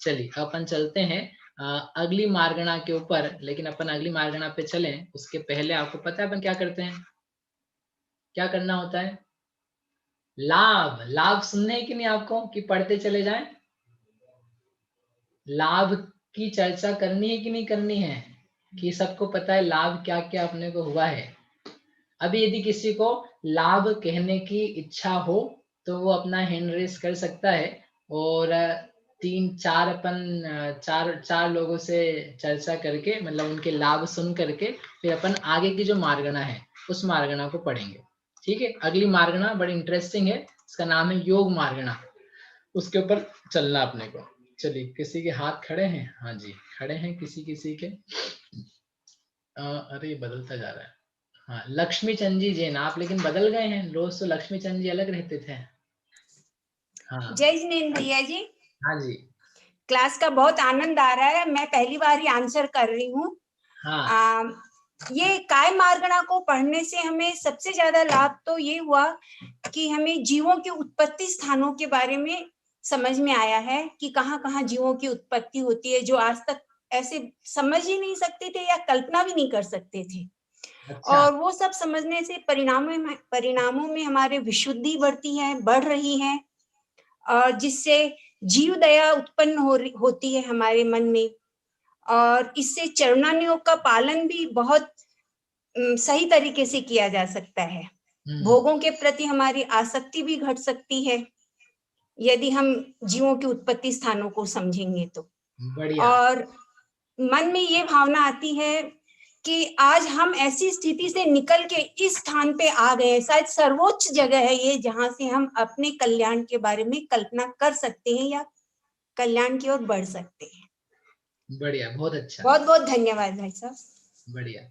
चलिए अपन चलते हैं अगली मार्गणा के ऊपर। लेकिन अपन अगली मार्गणा पे चलें उसके पहले आपको पता है अपन क्या करते हैं, क्या करना होता है? लाभ। लाभ सुनने हैं कि नहीं आपको, कि पढ़ते चले जाएं? लाभ की चर्चा करनी है कि नहीं करनी है, कि सबको पता है लाभ क्या क्या अपने को हुआ है? अभी यदि किसी को लाभ कहने की इच्छा हो तो वो अपना हैंड रेस कर सकता है, और तीन चार अपन चार चार लोगों से चर्चा करके, मतलब उनके लाभ सुन करके फिर अपन आगे की जो मार्गणा है उस मार्गणा को पढ़ेंगे। ठीक है, अगली मार्गणा बड़ी इंटरेस्टिंग है, इसका नाम है योग मार्गणा, उसके ऊपर चलना अपने को। चलिए, किसी के हाथ खड़े हैं? हाँ जी, खड़े हैं किसी किसी के। अरे बदलता जा रहा है। हाँ, लक्ष्मी चंद जी जैन आप लेकिन बदल गए हैं, रोज तो लक्ष्मी चंद जी अलग रहते थे। हाँ। जय जिनेन्द्र भैया जी। हाँ जी। क्लास का बहुत आनंद आ रहा है, मैं पहली बार ही आंसर कर रही हूँ। हाँ। ये काय मार्गणा को पढ़ने से हमें सबसे ज्यादा लाभ तो ये हुआ कि हमें जीवों के उत्पत्ति स्थानों के बारे में समझ में आया है कि कहाँ कहाँ जीवों की उत्पत्ति होती है, जो आज तक ऐसे समझ ही नहीं सकते थे या कल्पना भी नहीं कर सकते थे। अच्छा। और वो सब समझने से परिणामों में हमारे विशुद्धि बढ़ती है, बढ़ रही है, और जिससे जीव दया उत्पन्न होती है हमारे मन में, और इससे चरणानियों का पालन भी बहुत सही तरीके से किया जा सकता है। भोगों के प्रति हमारी आसक्ति भी घट सकती है यदि हम जीवों के उत्पत्ति स्थानों को समझेंगे तो। बढ़िया। और मन में ये भावना आती है कि आज हम ऐसी स्थिति से निकल के इस स्थान पे आ गए, शायद सर्वोच्च जगह है ये जहां से हम अपने कल्याण के बारे में कल्पना कर सकते हैं या कल्याण की ओर बढ़ सकते हैं। बढ़िया, बहुत अच्छा। बहुत बहुत धन्यवाद भाई साहब। बढ़िया।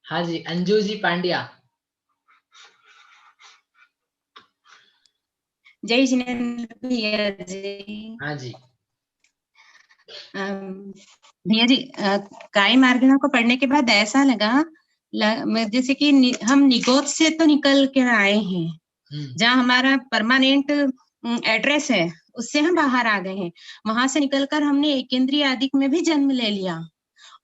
हाँ जी, अंजू जी पांड्या। जय जिनेन्द्र भैया जी। हाँ जी। भैया जी, काय मार्गणा को पढ़ने के बाद ऐसा लगा जैसे कि हम निगोद से तो निकल के आए हैं, जहाँ हमारा परमानेंट एड्रेस है उससे हम बाहर आ गए हैं। वहां से निकलकर हमने एकेंद्रीय आदिक में भी जन्म ले लिया,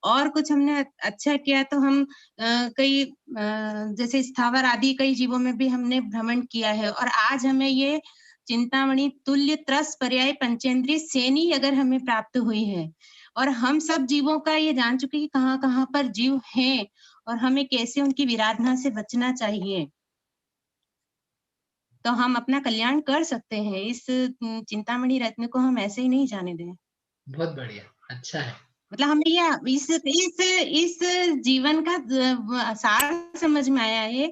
और कुछ हमने अच्छा किया तो हम कई जैसे स्थावर आदि कई जीवों में भी हमने भ्रमण किया है, और आज हमें ये चिंतामणि तुल्य त्रस पर्याय पंचेंद्रिय सेनी अगर हमें प्राप्त हुई है, और हम सब जीवों का ये जान चुके कि कहाँ कहाँ पर जीव हैं और हमें कैसे उनकी विराधना से बचना चाहिए, तो हम अपना कल्याण कर सकते हैं। इस चिंतामणि रत्न को हम ऐसे ही नहीं जाने दें। बहुत बढ़िया, अच्छा है। मतलब हमें ये इस जीवन का सार समझ में आया है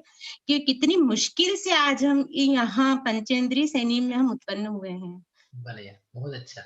कि कितनी मुश्किल से आज हम यहाँ पंचेंद्रीय सैनी में हम उत्पन्न हुए हैं। बढ़िया, बहुत अच्छा।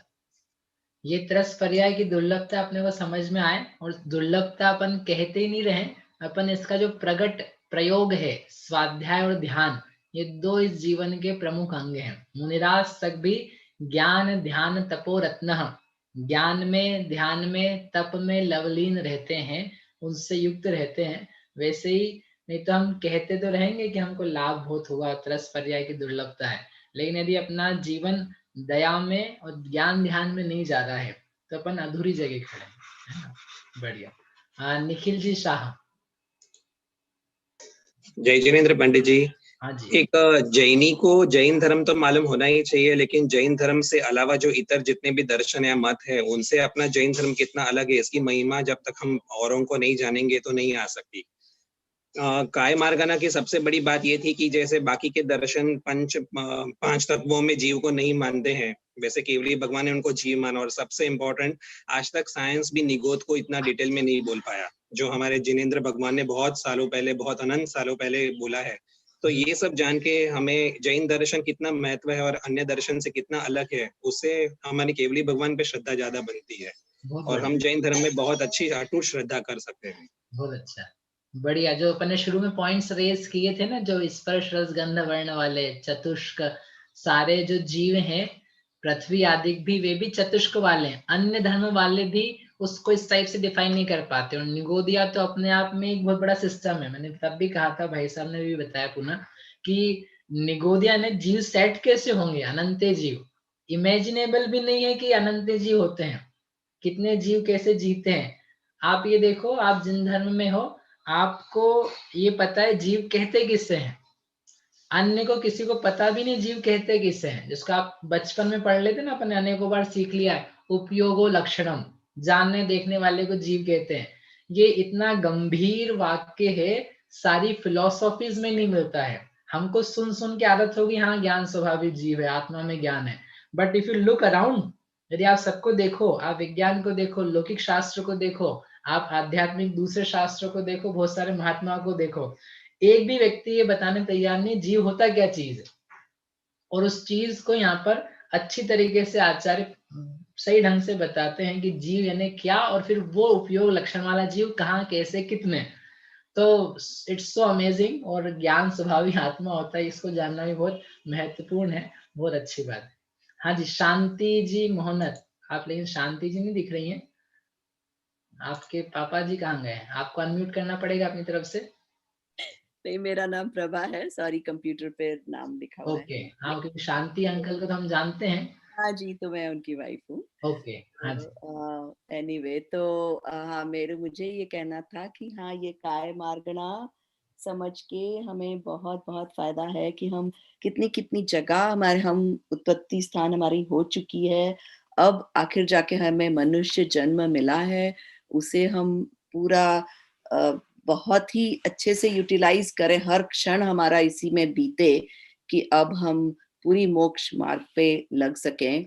ये त्रस पर्याय की दुर्लभता अपने को समझ में आए, और दुर्लभता अपन कहते ही नहीं रहे, अपन इसका जो प्रगट प्रयोग है स्वाध्याय और ध्यान, ये दो इस जीवन के प्रमुख अंग हैं। मुनिराज तक भी ज्ञान ध्यान तपो रत्न, ज्ञान में ध्यान में तप में लवलीन रहते हैं, उनसे युक्त रहते हैं। वैसे ही नहीं तो हम कहते तो रहेंगे कि हमको लाभ बहुत हुआ, त्रस पर्याय की दुर्लभता है, लेकिन यदि अपना जीवन दया में और ज्ञान ध्यान में नहीं जा रहा है तो अपन अधूरी जगह खड़े हैं, है ना? बढ़िया। निखिल जी शाह। जय जिनेन्द्र पंडित जी। हाँ जी। एक जैनी को जैन धर्म तो मालूम होना ही चाहिए, लेकिन जैन धर्म से अलावा जो इतर जितने भी दर्शन या मत है उनसे अपना जैन धर्म कितना अलग है, इसकी महिमा जब तक हम औरों को नहीं जानेंगे तो नहीं आ सकती। काय मार्गणा की सबसे बड़ी बात ये थी कि जैसे बाकी के दर्शन पांच तत्वों में जीव को नहीं मानते हैं, वैसे केवली भगवान ने उनको जीव माना। और सबसे इम्पोर्टेंट, आज तक साइंस भी निगोद को इतना डिटेल में नहीं बोल पाया, जो हमारे जिनेन्द्र भगवान ने बहुत सालों पहले, बहुत अनंत सालों पहले बोला है। तो ये सब जान के हमें जैन दर्शन कितना महत्व है और अन्य दर्शन से कितना अलग है, उससे हमारी केवली भगवान पे श्रद्धा ज्यादा बनती है, और हम जैन धर्म में बहुत अच्छी अटूट श्रद्धा कर सकते हैं। बहुत अच्छा, बढ़िया। जो अपन ने शुरू में पॉइंट्स रेज किए थे ना, जो स्पर्श रस गंध वर्ण वाले चतुष्क, सारे जो जीव हैं पृथ्वी आदि भी, वे भी चतुष्क वाले हैं। अन्य धर्म वाले भी उसको इस टाइप से डिफाइन नहीं कर पाते, और निगोदिया तो अपने आप में एक बहुत बड़ा सिस्टम है। मैंने तब भी कहा था, भाई साहब ने भी बताया पुनः, कि निगोदिया ने जीव सेट कैसे होंगे, अनंत जीव, इमेजिनेबल भी नहीं है कि अनंत जीव होते हैं, कितने जीव कैसे जीते हैं। आप ये देखो, आप जिन धर्म में हो, आपको ये पता है जीव कहते किससे हैं, अन्य को किसी को पता भी नहीं जीव कहते किससे हैं, जिसको आप बचपन में पढ़ लेते ना, अपने अनेकों बार सीख लिया है, उपयोगो लक्षणम, जानने देखने वाले को जीव कहते हैं। ये इतना गंभीर वाक्य है, सारी फिलोसॉफीज में नहीं मिलता है। हमको सुन सुन के आदत होगी, हाँ ज्ञान स्वाभाविक जीव है, आत्मा में ज्ञान है, but if you look around, यदि आप सबको देखो, आप विज्ञान को देखो, लौकिक शास्त्र को देखो, आप आध्यात्मिक दूसरे शास्त्रों को देखो, बहुत सारे महात्माओं को देखो, एक भी व्यक्ति ये बताने तैयार नहीं जीव होता क्या चीज है। और उस चीज को यहाँ पर अच्छी तरीके से आचार्य सही ढंग से बताते हैं कि जीव यानी क्या, और फिर वो उपयोग लक्षण वाला जीव कहाँ, कैसे, कितने। तो इट्स सो अमेजिंग, और ज्ञान स्वभाविक आत्मा होता है, इसको जानना भी बहुत महत्वपूर्ण है, बहुत अच्छी बात है। हाँ जी, शांति जी मोहनत, आप लेकिन शांति जी नहीं दिख रही हैं, आपके पापा जी कहाँ गए हैं? आपको अनम्यूट करना पड़ेगा अपनी तरफ से। नहीं, मेरा नाम प्रभा है, सॉरी कंप्यूटर पे नाम लिखा हुआ ओके, है। हाँ, क्योंकि शांति अंकल को तो हम जानते हैं। हाँ जी, तो मैं उनकी वाइफ हूँ। ओके, हाँ जी। एनीवे, तो हाँ, मुझे ये कहना था कि हाँ, ये काय मार्गणा समझ के हमें बहुत बहुत फायदा है कि हम कितनी कितनी जगह हमारे, हम उत्पत्ति स्थान हमारी हो चुकी है, अब आखिर जाके हमें मनुष्य जन्म मिला है, उसे हम पूरा बहुत ही अच्छे से यूटिलाइज करें, हर क्षण हमारा इसी में बीते कि अब हम पूरी मोक्ष मार्ग पे लग सकें।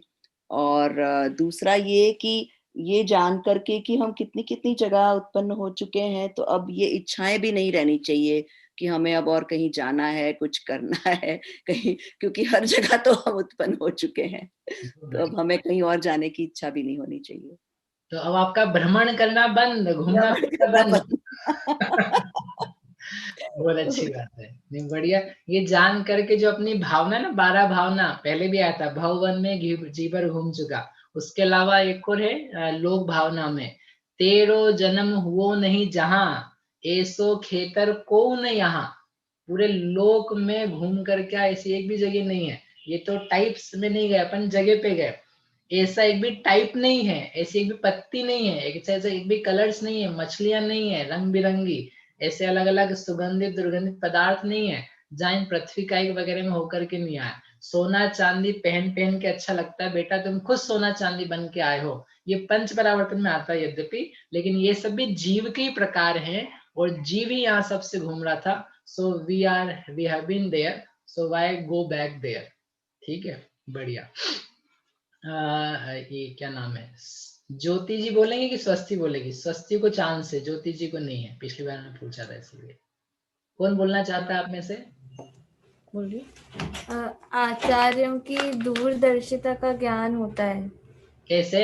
और दूसरा ये कि ये जान करके कि हम कितनी कितनी जगह उत्पन्न हो चुके हैं, तो अब ये इच्छाएं भी नहीं रहनी चाहिए कि हमें अब और कहीं जाना है, कुछ करना है कहीं, क्योंकि हर जगह तो हम उत्पन्न हो चुके हैं, तो अब हमें कहीं और जाने की इच्छा भी नहीं होनी चाहिए। तो अब आपका भ्रमण करना बंद, घूमना फिरना बंद। बहुत अच्छी बात है, नहीं बढ़िया। ये जान करके जो अपनी भावना ना, 12 भावना पहले भी आया था, भवन में जीवर घूम चुका, उसके अलावा एक और है लोक भावना में, तेरो जन्म हुओ नहीं जहां, ऐसो खेतर को न यहाँ। पूरे लोक में घूम कर क्या ऐसी एक भी जगह नहीं है, ये तो टाइप्स में नहीं गए अपन, जगह पे गए, ऐसा एक भी टाइप नहीं है, ऐसी एक भी पत्ती नहीं है, एक भी कलर्स नहीं है, मछलियां नहीं है रंग बिरंगी, ऐसे अलग अलग सुगंधित दुर्गंधित पदार्थ नहीं है जहाँ इन पृथ्वी का एक वगैरह में होकर के नहीं आया। सोना चांदी पहन पहन के अच्छा लगता है बेटा, तुम खुद सोना चांदी बन के आए हो, ये पंच परावर्तन में आता है यद्यपि, लेकिन ये सब भी जीव के ही प्रकार हैं, और जीव ही यहाँ सबसे घूम रहा था। So we have been there, so why go back there. ठीक है, बढ़िया। ये क्या नाम है, ज्योति जी बोलेंगे कि स्वस्ति बोलेगी? स्वस्ति को चांस है, ज्योति जी को नहीं है, पिछली बार मैंने पूछा था इसलिए। कौन बोलना चाहता है आप में से? बोलिए। आचार्यों की दूरदर्शिता का ज्ञान होता है। कैसे?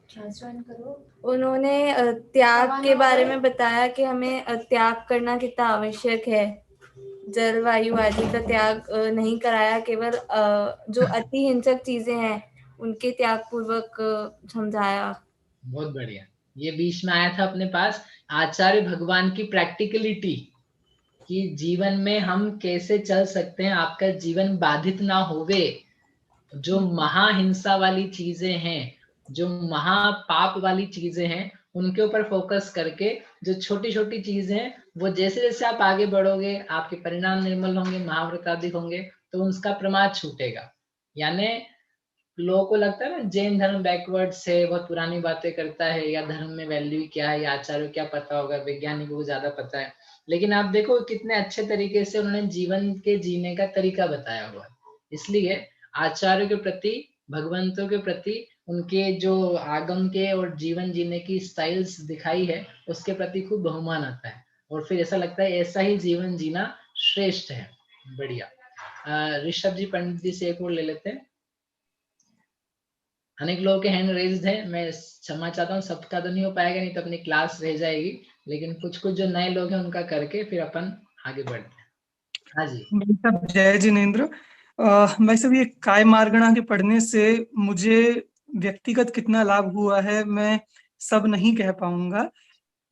करो। उन्होंने त्याग के बारे में बताया कि हमें त्याग करना कितना आवश्यक है, जलवायु आदि का त्याग नहीं कराया, केवल जो अति हिंसक चीजें हैं उनके त्याग पूर्वक समझाया। बहुत बढ़िया। ये बीच में आया था अपने पास आचार्य भगवान की प्रैक्टिकलिटी, कि जीवन में हम कैसे चल सकते हैं, आपका जीवन बाधित ना होवे, जो महाहिंसा वाली चीजें हैं, जो महापाप वाली चीजें हैं, उनके ऊपर फोकस करके जो छोटी छोटी चीजें हैं, वो जैसे जैसे आप आगे बढ़ोगे आपके परिणाम निर्मल होंगे, महाव्रताधिक होंगे, तो उसका प्रमाद छूटेगा। यानी लोगों को लगता है ना जैन धर्म बैकवर्ड है, बहुत पुरानी बातें करता है, या धर्म में वैल्यू क्या है, या आचार्यों क्या पता होगा, वैज्ञानिकों को ज्यादा पता है, लेकिन आप देखो कितने अच्छे तरीके से उन्होंने जीवन के जीने का तरीका बताया हुआ है। इसलिए आचार्यों के प्रति, भगवंतों के प्रति, उनके जो आगम के और जीवन जीने की स्टाइल्स दिखाई है, उसके प्रति खूब बहुमान आता है, और फिर ऐसा लगता है ऐसा ही जीवन जीना श्रेष्ठ है। बढ़िया। ऋषभ जी, पंडित जी से एक और ले लेते हैं। अनेक लोगों के हैंड रेज्ड है, मैं क्षमा चाहता हूँ, सबका तो नहीं हो पाएगा, नहीं तो अपनी क्लास रह जाएगी, लेकिन कुछ कुछ जो नए लोग हैं उनका करके फिर अपन आगे बढ़ते हैं। हाँ जी। जय जिनेंद्र। वैसे भी काय मार्गणा के पढ़ने से मुझे व्यक्तिगत कितना लाभ हुआ है मैं सब नहीं कह पाऊंगा,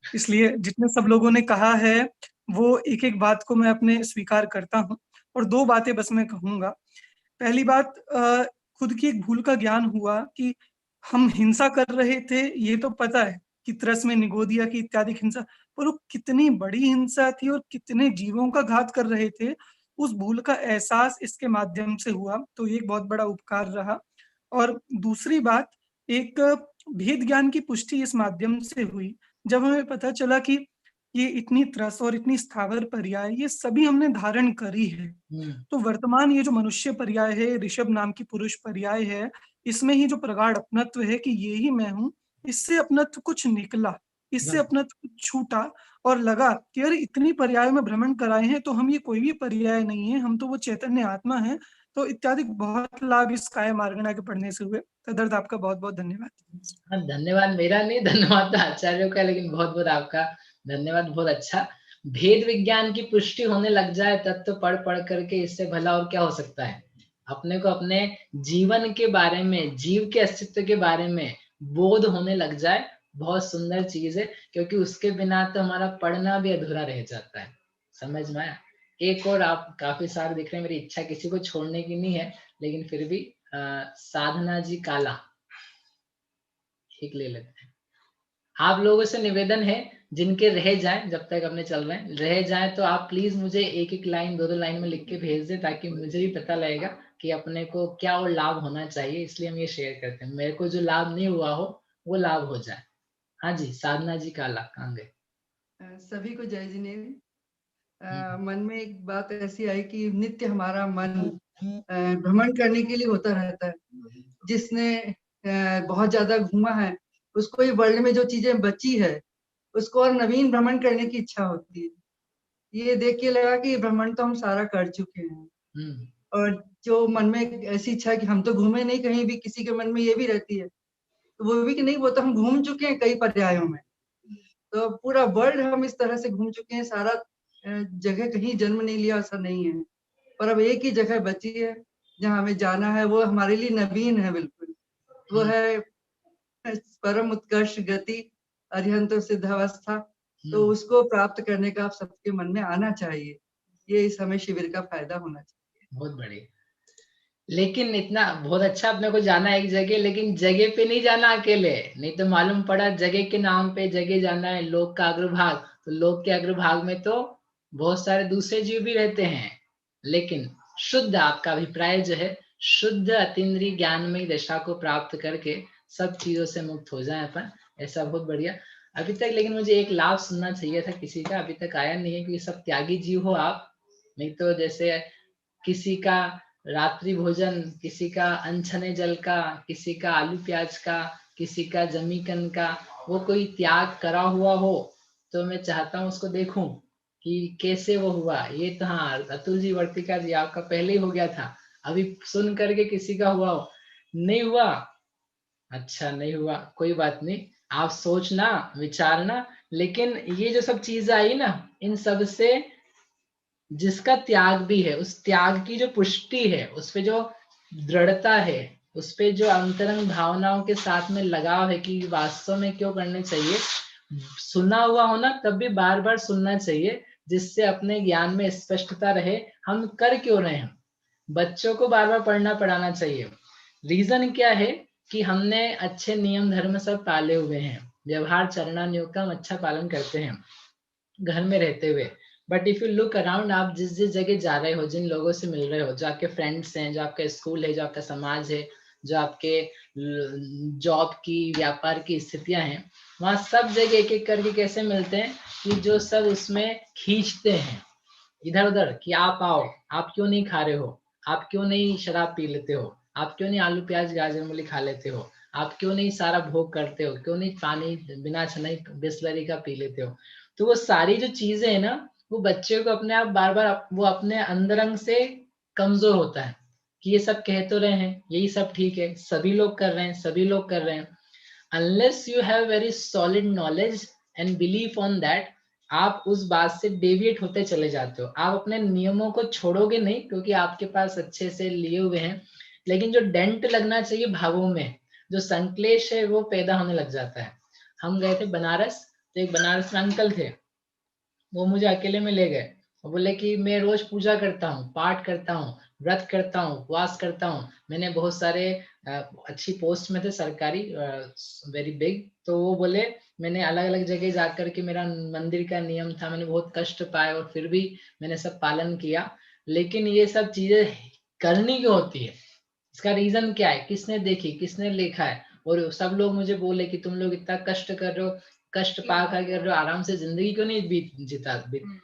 इसलिए जितने सब लोगों ने कहा है वो एक एक बात को मैं अपने स्वीकार करता हूँ, और दो बातें बस मैं कहूंगा। पहली बात, खुद की एक भूल का ज्ञान हुआ कि हम हिंसा कर रहे थे, ये तो पता है कि त्रस में निगोदिया की इत्यादि हिंसा, पर वो कितनी बड़ी हिंसा थी और कितने जीवों का घात कर रहे थे, उस भूल का एहसास इसके माध्यम से हुआ, तो ये एक बहुत बड़ा उपकार रहा। और दूसरी बात, एक भेद ज्ञान की पुष्टि इस माध्यम से हुई, जब हमें पता चला कि ये इतनी त्रस और इतनी स्थावर पर्याय ये सभी हमने धारण करी है। तो वर्तमान ये जो मनुष्य पर्याय है, ऋषभ नाम की पुरुष पर्याय है, इसमें ही जो प्रगाढ़ अपनत्व है कि ये ही मैं हूँ, इससे अपनत्व कुछ निकला, इससे अपनत्व कुछ छूटा और लगा कि अरे इतनी पर्याय में भ्रमण कराए हैं, तो हम ये कोई भी पर्याय नहीं है, हम तो वो चैतन्य आत्मा है। तो इत्यादि बहुत लाभ इस काया मार्गणा के पढ़ने से हुए। तदर्थ आपका बहुत बहुत धन्यवाद। हाँ, धन्यवाद मेरा नहीं, धन्यवाद तो आचार्यों का, लेकिन बहुत बहुत आपका धन्यवाद, बहुत अच्छा। भेद विज्ञान की पुष्टि होने लग जाए तब तो पढ़ पढ़ करके इससे भला और क्या हो सकता है। अपने को अपने जीवन के बारे में, जीव के अस्तित्व के बारे में बोध होने लग जाए, बहुत सुंदर चीज है, क्योंकि उसके बिना तो हमारा पढ़ना भी अधूरा रह जाता है। समझ में आया? एक और आप काफी सारे दिख रहे हैं, मेरी इच्छा किसी को छोड़ने की नहीं है, लेकिन फिर भी साधना जी काला ठीक ले लेते हैं। आप लोगों से निवेदन है, जिनके रह जाए, जब तक अपने चल रहे हैं रह जाए, तो आप प्लीज मुझे एक एक लाइन, दो दो लाइन में लिख के भेज दें, ताकि मुझे भी पता लगेगा कि अपने को क्या और लाभ होना चाहिए। इसलिए हम ये शेयर करते हैं, मेरे को जो लाभ नहीं हुआ हो वो लाभ हो जाए। हाँ जी, साधना जी काला कहाँ गए? सभी को जय जिनेन्द्र। मन में एक बात ऐसी आई कि नित्य हमारा मन भ्रमण करने के लिए होता रहता है। जिसने बहुत ज्यादा घूमा है, उसको ये वर्ल्ड में जो चीजें बची है, उसको और नवीन भ्रमण करने की इच्छा होती है। ये देख के लगा कि भ्रमण तो हम सारा कर चुके हैं। और जो मन में एक ऐसी इच्छा है कि हम तो घूमे नहीं कहीं भी, किसी के मन में ये भी रहती है, तो वो भी कि नहीं, वो तो हम घूम चुके हैं कई पर्यायों में, तो पूरा वर्ल्ड हम इस तरह से घूम चुके हैं, सारा जगह कहीं जन्म नहीं लिया ऐसा नहीं है। पर अब एक ही जगह बची है जहाँ हमें जाना है, वो हमारे लिए नवीन है बिल्कुल, वो है परम उत्कर्ष गति, अरिहंत सिद्धावस्था। तो उसको प्राप्त करने का आप सबके मन में आना चाहिए, ये इस हमें शिविर का फायदा होना चाहिए। बहुत बढ़िया। लेकिन इतना बहुत अच्छा अपने को जाना एक जगह, लेकिन जगह पे नहीं जाना अकेले, नहीं तो मालूम पड़ा जगह के नाम पे जगह जाना है, लोक का अग्रभाग, तो लोक के अग्रभाग में तो बहुत सारे दूसरे जीव भी रहते हैं। लेकिन शुद्ध, आपका अभिप्राय जो है, शुद्ध अतीन्द्रिय ज्ञानमयी दशा को प्राप्त करके सब चीजों से मुक्त हो जाए अपन, ऐसा बहुत बढ़िया। अभी तक लेकिन मुझे एक लाभ सुनना चाहिए था, किसी का अभी तक आया नहीं है, क्योंकि सब त्यागी जीव हो आप। नहीं तो जैसे किसी का रात्रि भोजन, किसी का अनछने जल का, किसी का आलू प्याज का, किसी का जमीकन का, वो कोई त्याग करा हुआ हो, तो मैं चाहता हूँ उसको देखूं कि कैसे वो हुआ। ये तो हाँ, अतुल जी वर्तिका जी आपका पहले ही हो गया था, अभी सुन करके किसी का हुआ हो, नहीं हुआ, अच्छा नहीं हुआ, कोई बात नहीं, आप सोचना विचारना। लेकिन ये जो सब चीजें आई ना, इन सब से जिसका त्याग भी है, उस त्याग की जो पुष्टि है, उस पे जो दृढ़ता है, उस पे जो अंतरंग भावनाओं के साथ में लगाव है कि वास्तव में क्यों करने चाहिए, सुना हुआ हो ना, तब भी बार बार सुनना चाहिए, जिससे अपने ज्ञान में स्पष्टता रहे हम कर क्यों रहे हैं। बच्चों को बार बार पढ़ना पढ़ाना चाहिए। रीजन क्या है कि हमने अच्छे नियम धर्म सब पाले हुए हैं, व्यवहार चरणानुयोग का हम अच्छा पालन करते हैं घर में रहते हुए। But if you look around, आप जिस जिस जगह जा रहे हो, जिन लोगों से मिल रहे हो, जो आपके फ्रेंड्स हैं, जो आपका स्कूल है, जो आपका समाज है, जो आपके जॉब की, व्यापार की स्थितियां हैं, वहां सब जगह एक एक करके कैसे मिलते हैं कि जो सब उसमें खींचते हैं इधर उधर कि आप आओ, आप क्यों नहीं खा रहे हो, आप क्यों नहीं शराब पी लेते हो, आप क्यों नहीं आलू प्याज गाजर मूली खा लेते हो, आप क्यों नहीं सारा भोग करते हो, क्यों नहीं पानी बिना छनाई बिस्लरी का पी लेते हो। तो वो सारी जो चीजें है ना, वो बच्चे को अपने आप बार बार वो अपने अंदरंग से कमजोर होता है कि ये सब कह तो रहे हैं, यही सब ठीक है, सभी लोग कर रहे हैं, सभी लोग कर रहे हैं। Unless you have very solid knowledge and belief on that, आप उस बात से डेविएट होते चले जाते हो। आप अपने नियमों को छोड़ोगे नहीं, क्योंकि आपके पास अच्छे से लिए हुए हैं, लेकिन जो डेंट लगना चाहिए भावों में, जो संक्लेश है, वो पैदा होने लग जाता है। हम गए थे बनारस, तो एक बनारस में अंकल थे, वो मुझे अकेले में ले गए, वो बोले कि मैं रोज पूजा करता हूँ, पाठ करता हूँ, व्रत करता हूँ, उपवास करता हूँ, मैंने बहुत सारे अच्छी पोस्ट में थे सरकारी, वेरी बिग। तो वो बोले मैंने अलग अलग जगह जाकर के, मेरा मंदिर का नियम था, मैंने बहुत कष्ट पाए और फिर भी मैंने सब पालन किया। लेकिन ये सब चीजें करनी क्यों होती है, इसका रीजन क्या है, किसने देखी, किसने लिखा है? और सब लोग मुझे बोले कि तुम लोग इतना कष्ट कर रहे हो, कष्ट पा कर रहे हो, आराम से जिंदगी क्यों नहीं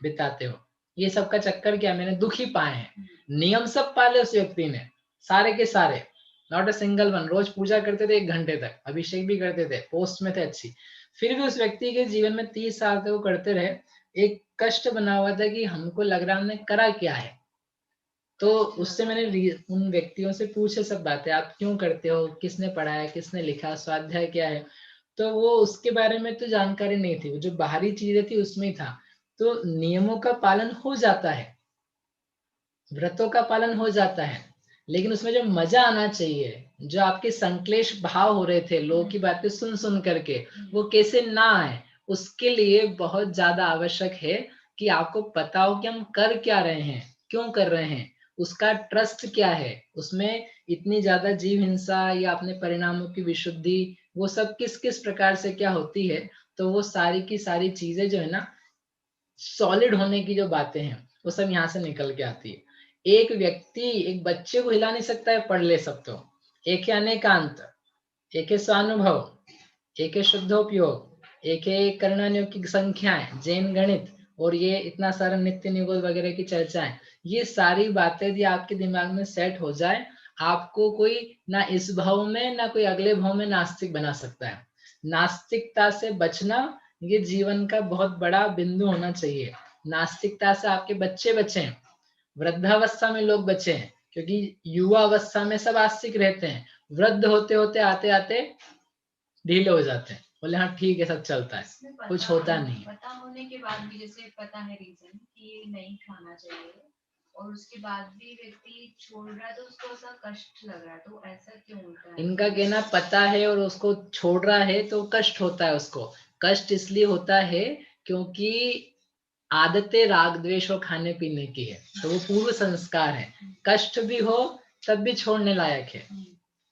बिताते हो? ये सब का चक्कर क्या, मैंने दुख ही पाए हैं। नियम सब पाले उस व्यक्ति ने, सारे के सारे, नॉट अ सिंगल वन। रोज पूजा करते थे 1 घंटे तक, अभिषेक भी करते थे, पोस्ट में थे अच्छी, फिर भी उस व्यक्ति के जीवन में 30 साल तक वो करते रहे। एक कष्ट बना हुआ था कि हमको लग रहा हमने करा क्या है। तो उससे मैंने उन व्यक्तियों से पूछे सब बातें, आप क्यों करते हो, किसने पढ़ाया, किसने लिखा, स्वाध्याय क्या है? तो वो उसके बारे में तो जानकारी नहीं थी, जो बाहरी चीजें थी उसमें था। तो नियमों का पालन हो जाता है, व्रतों का पालन हो जाता है, लेकिन उसमें जो मजा आना चाहिए, जो आपके संक्लेश भाव हो रहे थे लोगों की बातें सुन सुन करके, वो कैसे ना आए, उसके लिए बहुत ज्यादा आवश्यक है कि आपको पता हो कि हम कर क्या रहे हैं, क्यों कर रहे हैं, उसका ट्रस्ट क्या है, उसमें इतनी ज्यादा जीव हिंसा या अपने परिणामों की विशुद्धि, वो सब किस किस प्रकार से क्या होती है। तो वो सारी की सारी चीजें जो है ना, सॉलिड होने की जो बातें हैं, वो सब यहाँ से निकल के आती है। एक व्यक्ति एक बच्चे को हिला नहीं सकता है, पढ़ ले सकते हो। एक है अनेकांत, एक है स्वानुभव, एक है शुद्धोपयोग, एक है करणानियों की संख्याएं, जैन गणित, और ये इतना सारा नित्य निगोद वगैरह की चर्चाएं। ये सारी बातें यदि आपके दिमाग में सेट हो जाए, आपको कोई ना इस भाव में ना कोई अगले भाव में नास्तिक बना सकता है। नास्तिकता से बचना ये जीवन का बहुत बड़ा बिंदु होना चाहिए। नास्तिकता से आपके बच्चे बचे, वृद्धावस्था में लोग बचे हैं, क्योंकि युवा अवस्था में सब आस्तिक रहते हैं, वृद्ध होते होते आते आते ढीले हो जाते हैं, बोले हाँ ठीक है सब चलता है, कुछ होता नहीं। पता होने के बाद भी, जैसे पता है रीजन कि ये नहीं खाना चाहिए, और उसके बाद भी व्यक्ति छोड़ रहा है, तो उसको ऐसा कष्ट लग रहा है, तो ऐसा क्यों होता है? इनका कहना पता है और उसको छोड़ रहा है तो कष्ट होता है। उसको कष्ट इसलिए होता है क्योंकि आदतें राग द्वेष और खाने पीने की है, तो वो पूर्व संस्कार है। कष्ट भी हो तब भी छोड़ने लायक है।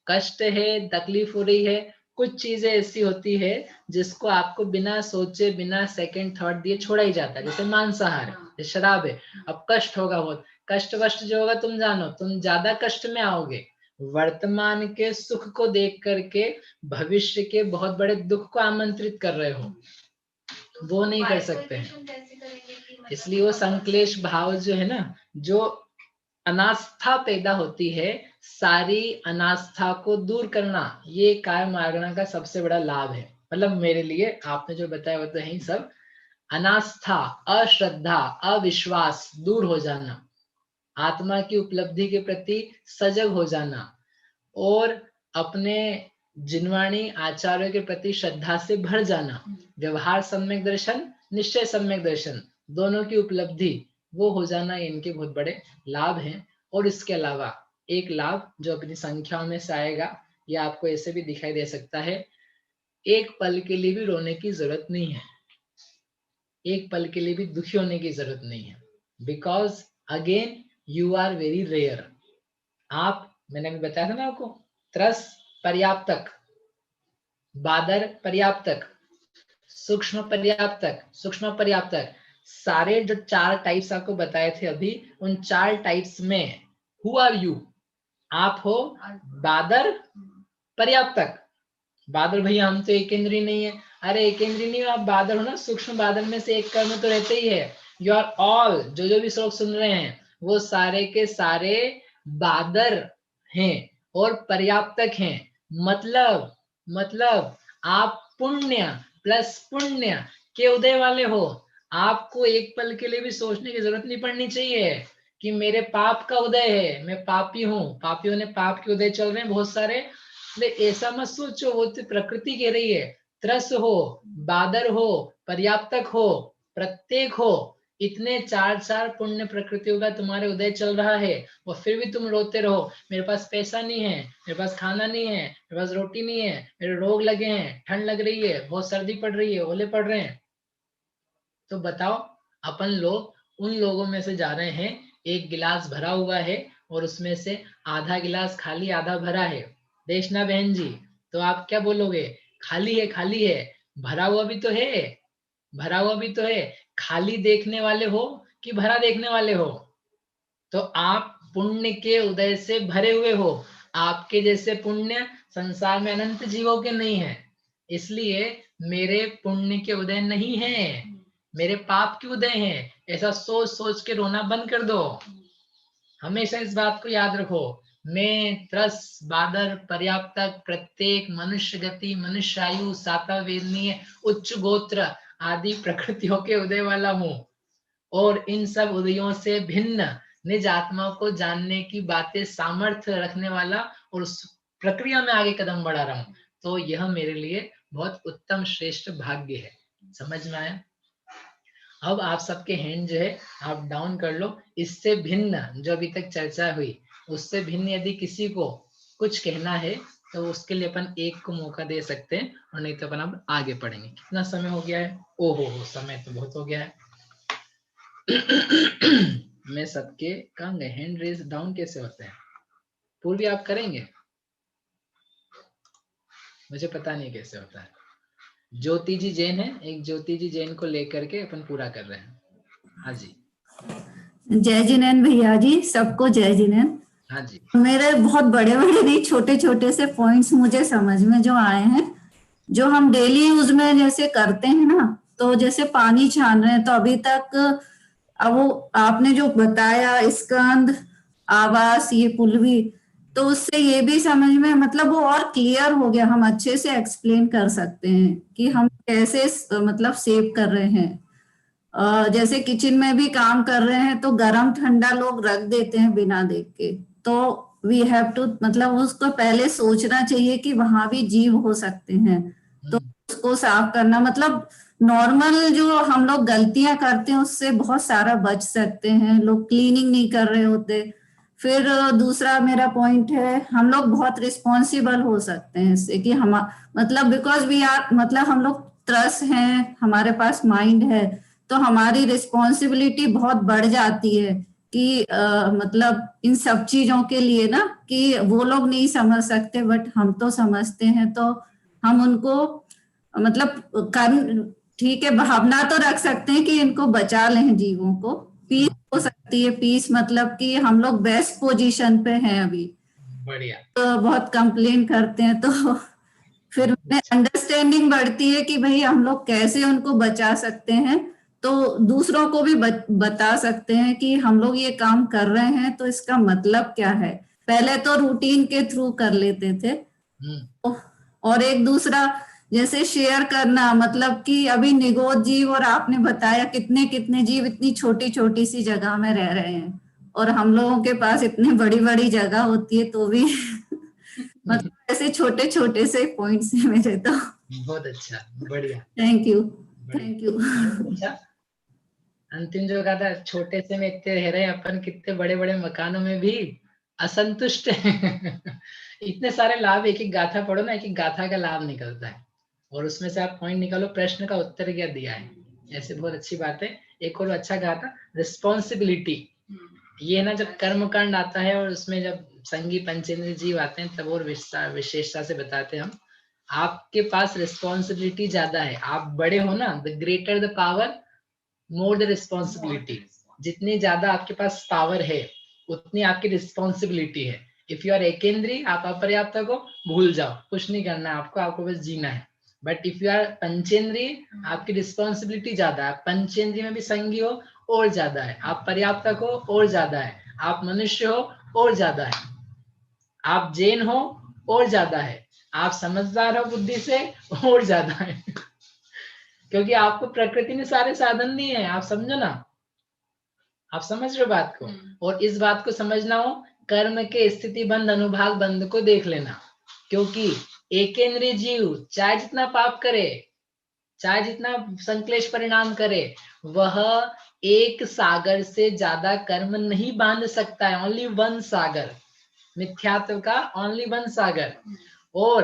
कष्ट है, तकलीफ हो रही है, कुछ चीजें ऐसी होती है जिसको आपको बिना सोचे, बिना सेकंड थॉट दिए छोड़ा ही जाता है। जैसे मांसाहार है, जैसे शराब है। अब कष्ट होगा बहुत, कष्ट वष्ट जो होगा तुम जानो, तुम ज्यादा कष्ट में आओगे। वर्तमान के सुख को देख करके भविष्य के बहुत बड़े दुख को आमंत्रित कर रहे हो, वो नहीं कर सकते हैं। इसलिए वो संक्लेश भाव जो है ना, जो अनास्था पैदा होती है, सारी अनास्था को दूर करना, ये काय मार्गना का सबसे बड़ा लाभ है। मतलब मेरे लिए आपने जो बताया वो तो है ही सब। अनास्था, अश्रद्धा, अविश्वास दूर हो जाना, आत्मा की उपलब्धि के प्रति सजग हो जाना, और अपने जिनवाणी आचार्यों के प्रति श्रद्धा से भर जाना। व्यवहार सम्यक दर्शन, निश्चय सम्यक दर्शन, दोनों की उपलब्धि वो हो जाना, इनके बहुत बड़े लाभ हैं। और इसके अलावा एक लाभ जो अपनी संख्याओं में से आएगा, या आपको ऐसे भी दिखाई दे सकता है, एक पल के लिए भी रोने की जरूरत नहीं है, एक पल के लिए भी दुखी होने की जरूरत नहीं है। Because again you are very rare. आप, मैंने अभी बताया था ना आपको, त्रस पर्याप्तक, बादर पर्याप्तक, सूक्ष्म पर्याप्तक, सूक्ष्म पर्याप्तक, सारे जो 4 टाइप्स आपको बताए थे अभी, उन 4 टाइप्स में हु आर यू? आप हो बादर पर्याप्तक। बादर भैया हम तो एकेंद्रीय नहीं है। अरे एकेंद्रीय नहीं हो आप, बादर हो ना, सूक्ष्म बादर में से एक कर्म तो रहते ही है। यू आर ऑल, जो भी श्लोक सुन रहे हैं वो सारे के सारे बादर हैं और पर्याप्तक हैं। मतलब आप पुण्य प्लस पुण्य के उदय वाले हो। आपको एक पल के लिए भी सोचने की जरूरत नहीं पड़नी चाहिए कि मेरे पाप का उदय है, मैं पापी हूँ। पापियों ने पाप के उदय चल रहे हैं बहुत सारे। ऐसा मत सोचो, वो तो प्रकृति कह रही है। त्रस हो, बादर हो, पर्याप्तक हो, प्रत्येक हो, इतने 4 पुण्य प्रकृतियों का तुम्हारे उदय चल रहा है, और फिर भी तुम रोते रहो, मेरे पास पैसा नहीं है, मेरे पास खाना नहीं है, मेरे पास रोटी नहीं है, मेरे रोग लगे हैं, ठंड लग रही है, बहुत सर्दी पड़ रही है, ओले पड़ रहे हैं। तो बताओ अपन लोग उन लोगों में से जा रहे हैं, एक गिलास भरा हुआ है और उसमें से आधा गिलास खाली आधा भरा है। देशना बहन जी, तो आप क्या बोलोगे? खाली है, खाली है, भरा हुआ भी तो है, भरा हुआ भी तो है। खाली देखने वाले हो कि भरा देखने वाले हो? तो आप पुण्य के उदय से भरे हुए हो। आपके जैसे पुण्य संसार में अनंत जीवों के नहीं है, इसलिए मेरे पुण्य के उदय नहीं है, मेरे पाप के उदय हैं। ऐसा सोच सोच के रोना बंद कर दो। हमेशा इस बात को याद रखो, मैं त्रस बादर पर्याप्तक प्रत्येक मनुष्य गति मनुष्य आयु सातव वेदनीय उच्च गोत्र आदि प्रकृतियों के उदय वाला हूँ, और इन सब उदयों से भिन्न निज आत्मा को जानने की बातें सामर्थ्य रखने वाला, और उस प्रक्रिया में आगे कदम बढ़ा रहा हूँ। तो यह मेरे लिए बहुत उत्तम श्रेष्ठ भाग्य है। समझ में आया? अब आप सबके हैंड जो है आप डाउन कर लो। इससे भिन्न जो अभी तक चर्चा हुई, उससे भिन्न यदि किसी को कुछ कहना है तो उसके लिए अपन एक को मौका दे सकते हैं, और नहीं तो अपन अब आगे पढ़ेंगे। कितना समय हो गया है? ओहो, समय तो बहुत हो गया है। मैं सबके कहाँ गए? हैंड रेज डाउन कैसे होते हैं? पूर्वी आप करेंगे? मुझे पता नहीं कैसे होता है। ज्योति जी जैन है, एक ज्योति जी जैन को लेकर के अपन पूरा कर रहे हैं। हाँ जी, जय जिनेन भैया जी, सबको जय जिनेन। हाँ जी। मेरे बहुत बड़े बड़े नहीं, छोटे छोटे से पॉइंट्स मुझे समझ में जो आए हैं, जो हम डेली यूज में जैसे करते हैं ना, तो जैसे पानी छान रहे हैं, तो अभी तक अब वो आपने जो बताया स्कंद आवास ये पुलवी, तो उससे ये भी समझ में मतलब वो और क्लियर हो गया, हम अच्छे से एक्सप्लेन कर सकते हैं कि हम कैसे मतलब सेव कर रहे हैं। जैसे किचन में भी काम कर रहे हैं तो गरम ठंडा लोग रख देते हैं बिना देख के, तो वी हैव टू मतलब उसको पहले सोचना चाहिए कि वहां भी जीव हो सकते हैं, तो उसको साफ करना मतलब नॉर्मल जो हम लोग गलतियां करते हैं उससे बहुत सारा बच सकते हैं। लोग क्लीनिंग नहीं कर रहे होते। फिर दूसरा मेरा पॉइंट है, हम लोग बहुत रिस्पॉन्सिबल हो सकते हैं इससे कि हम मतलब बिकॉज वी आर मतलब हम लोग ट्रस्ट हैं, हमारे पास माइंड है, तो हमारी रिस्पॉन्सिबिलिटी बहुत बढ़ जाती है कि मतलब इन सब चीजों के लिए ना, कि वो लोग नहीं समझ सकते बट हम तो समझते हैं, तो हम उनको मतलब कर ठीक है भावना तो रख सकते हैं कि इनको बचा लें जीवों को। पीस हो सकती है, पीस मतलब कि हम लोग बेस्ट पोजीशन पे हैं अभी, बढ़िया। तो बहुत कंप्लेन करते हैं, तो फिर अंडरस्टैंडिंग बढ़ती है कि भाई हम लोग कैसे उनको बचा सकते हैं, तो दूसरों को भी बता सकते हैं कि हम लोग ये काम कर रहे हैं तो इसका मतलब क्या है। पहले तो रूटीन के थ्रू कर लेते थे, और एक दूसरा जैसे शेयर करना, मतलब कि अभी निगोद जीव और आपने बताया कितने कितने जीव इतनी छोटी छोटी सी जगह में रह रहे हैं, और हम लोगों के पास इतनी बड़ी बड़ी जगह होती है तो भी मतलब ऐसे छोटे छोटे से पॉइंट्स हैं मेरे तो। बहुत अच्छा, बढ़िया। Thank you, thank you. अच्छा, अंतिम जो कहा था, छोटे से में इतने रह रहे हैं अपन, कितने बड़े बड़े मकानों में भी असंतुष्ट हैं। इतने सारे लाभ, एक एक गाथा पढ़ो ना, एक एक गाथा का लाभ निकलता है, और उसमें से आप पॉइंट निकालो, प्रश्न का उत्तर क्या दिया है। ऐसे बहुत अच्छी बात है। एक और अच्छा कहा था, रिस्पॉन्सिबिलिटी। ये ना जब कर्म कांड आता है और उसमें जब संगी पंचेंद्र जीव आते हैं तब और विशेषता से बताते हैं हम, आपके पास रिस्पॉन्सिबिलिटी ज्यादा है, आप बड़े हो ना, the greater the power more the responsibility. जितनी ज्यादा आपके पास पावर है उतनी आपकी रिस्पॉन्सिबिलिटी है। इफ यू आर एकेंद्री, आप अपर्याप्त को भूल जाओ, कुछ नहीं करना है आपको, आपको बस जीना है। बट इफ यू आर पंचेंद्री, आपकी रिस्पॉन्सिबिलिटी ज्यादा है। पंचेंद्री में भी संगी हो और ज्यादा है, आप पर्याप्त हो और ज्यादा है, आप मनुष्य हो और ज्यादा है, आप जैन हो और ज्यादा है, आप समझदार हो बुद्धि से और ज्यादा है। क्योंकि आपको प्रकृति ने सारे साधन दिए हैं, आप समझो ना, आप समझ रहे हो बात को। और इस बात को समझना हो, कर्म के स्थिति बंध अनुभाग बंध को देख लेना, क्योंकि एकेंद्रीय जीव चाहे जितना पाप करे, चाहे जितना संक्लेश परिणाम करे, वह एक सागर से ज्यादा कर्म नहीं बांध सकता है। ओनली वन सागर, मिथ्यात्व का ओनली वन सागर। और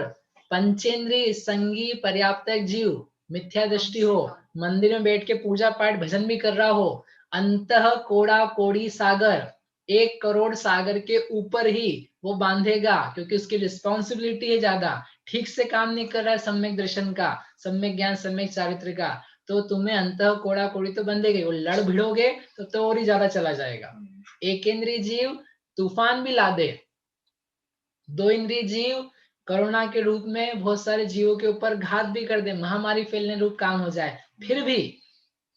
पंचेंद्रीय संगी पर्याप्त जीव, मिथ्या दृष्टि हो, मंदिर में बैठ के पूजा पाठ भजन भी कर रहा हो, अंतः कोड़ा कोड़ी सागर, 1 करोड़ सागर के ऊपर ही वो बांधेगा, क्योंकि उसकी रिस्पॉन्सिबिलिटी है ज्यादा, ठीक से काम नहीं कर रहा है सम्यक दर्शन का, सम्यक ज्ञान, सम्यक चारित्र का, तो तुम्हें अंतः कोड़ा कोड़ी तो बंधेगी, वो लड़ भिड़ोगे तो और ही ज्यादा चला जाएगा। एक इंद्रिय जीव तूफान भी ला दे, 2 इंद्रिय जीव करुणा के रूप में बहुत सारे जीवों के ऊपर घात भी कर दे, महामारी फैलने रूप काम हो जाए, फिर भी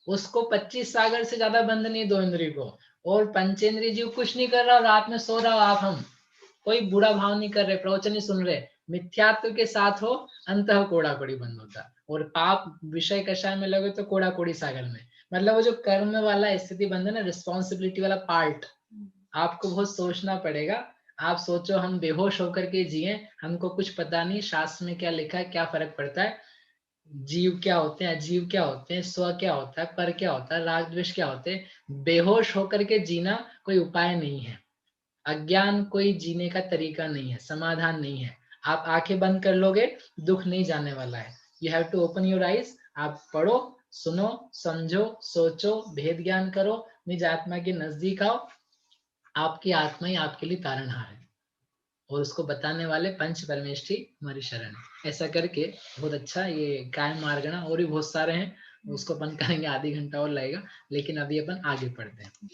उसको 25 सागर से ज्यादा बंध नहीं 2 इंद्रिय को। और पंचेंद्रिय जीव कुछ नहीं कर रहा, रात में सो रहा हो आप, हम कोई बुरा भाव नहीं कर रहे, प्रवचन नहीं सुन रहे, मिथ्यात्व के साथ हो, अंतः कोड़ा कोड़ी बंद होता। और पाप विषय कषाय में लगे तो कोड़ा कोड़ी सागर में, मतलब वो जो कर्म वाला स्थिति बंद है ना, रिस्पॉन्सिबिलिटी वाला पार्ट, आपको बहुत सोचना पड़ेगा। आप सोचो हम बेहोश होकर के जिए, हमको कुछ पता नहीं शास्त्र में क्या लिखा है, क्या फर्क पड़ता है, जीव क्या होते हैं, अजीव क्या होते हैं, स्व क्या होता है, पर क्या होता है, राग द्वेष क्या होते हैं। बेहोश होकर के जीना कोई उपाय नहीं है, अज्ञान कोई जीने का तरीका नहीं है, समाधान नहीं है। आप आंखें बंद कर लोगे, दुख नहीं जाने वाला है। You have to open your eyes. आप पढ़ो, सुनो, समझो, सोचो, भेद ज्ञान करो, निज आत्मा के नजदीक आओ। आपकी आत्मा ही आपके लिए तारणहार है, और उसको बताने वाले पंच परमेष्ठी हमारी शरण। ऐसा करके बहुत अच्छा ये कायम मार्गणा, और भी बहुत सारे हैं, उसको अपन करेंगे, आधी घंटा और लगेगा, लेकिन अभी अपन आगे पढ़ते हैं।